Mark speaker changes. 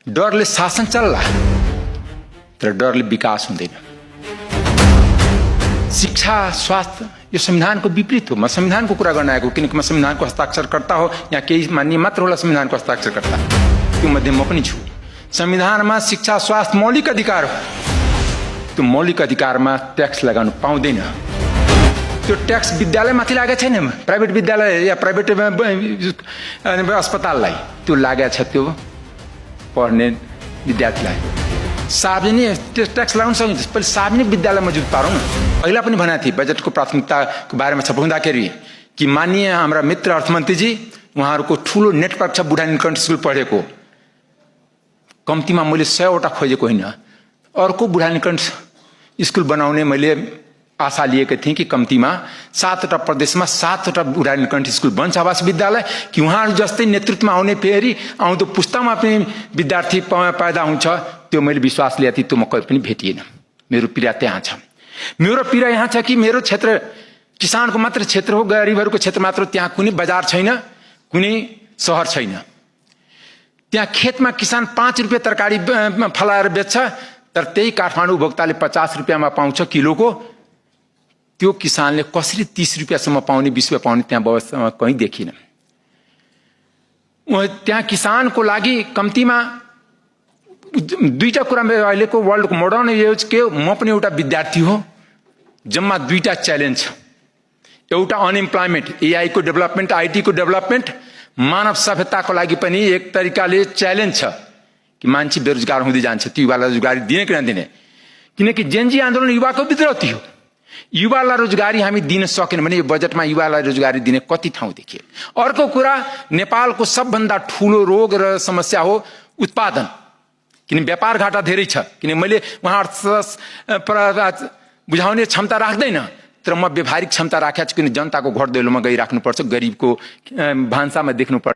Speaker 1: डरले शासन चल्ला तर डरले विकास हुँदैन। शिक्षा स्वास्थ्य यो संविधानको विपरीत हो। म संविधानको कुरा गर्न आएको किनकि म संविधानको हस्ताक्षरकर्ता हो। यहाँ केही मान्य मात्र होला संविधानको हस्ताक्षरकर्ता, त्यो मध्ये म पनि छु। संविधानमा शिक्षा स्वास्थ्य मौलिक अधिकार हो। त्यो मौलिक अधिकारमा ट्याक्स लगाउनु पाउँदैन। त्यो ट्याक्स विद्यालयमाथि लागेको छैन, प्राइभेट विद्यालय या प्राइभेट अस्पताललाई त्यो लागेको छ, त्यो पढ्ने विद्यार्थीलाई। सार्वजनिक ट्याक्स लगाउन सकिन्छ, पहिले सार्वजनिक विद्यालय मजबुत पारौँ न। पहिला पनि भनेको थिएँ बजेटको प्राथमिकताको बारेमा छपाउँदाखेरि कि माननीय हाम्रा मित्र अर्थमन्त्रीजी, उहाँहरूको ठुलो नेटवर्क छ बुढा नीलकण्ठ स्कुल पढेको, कम्तीमा मैले 100वटा खोजेको होइन। अर्को बुढा नीलकण्ठ स्कुल बनाउने मैले आशा लिएको थिएँ कि कम्तीमा 7वटा प्रदेशमा 7वटा बुढा नीलकण्ठ स्कुल बन्छ आवास विद्यालय, कि उहाँहरू जस्तै नेतृत्वमा आउने फेरि आउँदो पुस्तामा पनि विद्यार्थी पैदा हुन्छ। त्यो मैले विश्वास लिएको थिएँ, त्यो म कहिले पनि भेटिएन। मेरो पीडा त्यहाँ छ। मेरो पीडा यहाँ छ कि मेरो क्षेत्र किसानको मात्र क्षेत्र हो, गरिबहरूको क्षेत्र मात्र। त्यहाँ कुनै बजार छैन, कुनै सहर छैन। त्यहाँ खेतमा किसान 5 रुपियाँ तरकारी फलाएर बेच्छ, तर त्यही काठमाडौँ उपभोक्ताले 50 रुपियाँमा पाउँछ किलोको। त्यो किसानले कसरी 30 रुपियाँसम्म पाउने, 20 रुपियाँ पाउने त्यहाँ व्यवस्थामा कहीँ देखिन। त्यहाँ किसानको लागि कम्तीमा दुईटा कुरा अहिलेको वर्ल्डको मोडर्न एज के हो, म पनि एउटा विद्यार्थी हो। जम्मा दुईटा च्यालेन्ज छ, एउटा अनइम्प्लोइमेन्ट, एआई को डेभलपमेन्ट, आईटी को डेभलपमेन्ट, मानव सभ्यताको लागि पनि एक तरिकाले च्यालेन्ज छ कि मान्छे बेरोजगार हुँदै जान्छ। त्यो युवालाई रोजगारी दिने कि नदिने, किनकि जेनजी आन्दोलन युवाको विद्रोह थियो। युवालाई रोजगारी हामी दिन सकेन भने यो बजेटमा युवालाई रोजगारी दिने कति ठाउँ देखिए। अर्को कुरा, नेपालको सबभन्दा ठुलो रोग र समस्या हो उत्पादन, किन व्यापार घाटा धेरै छ। किन मैले उहाँ बुझाउने क्षमता राख्दैन, तर म व्यावहारिक क्षमता राखेको छु। किन जनताको घर दैलोमा गइराख्नुपर्छ, गरिबको भान्सामा देख्नुपर्छ।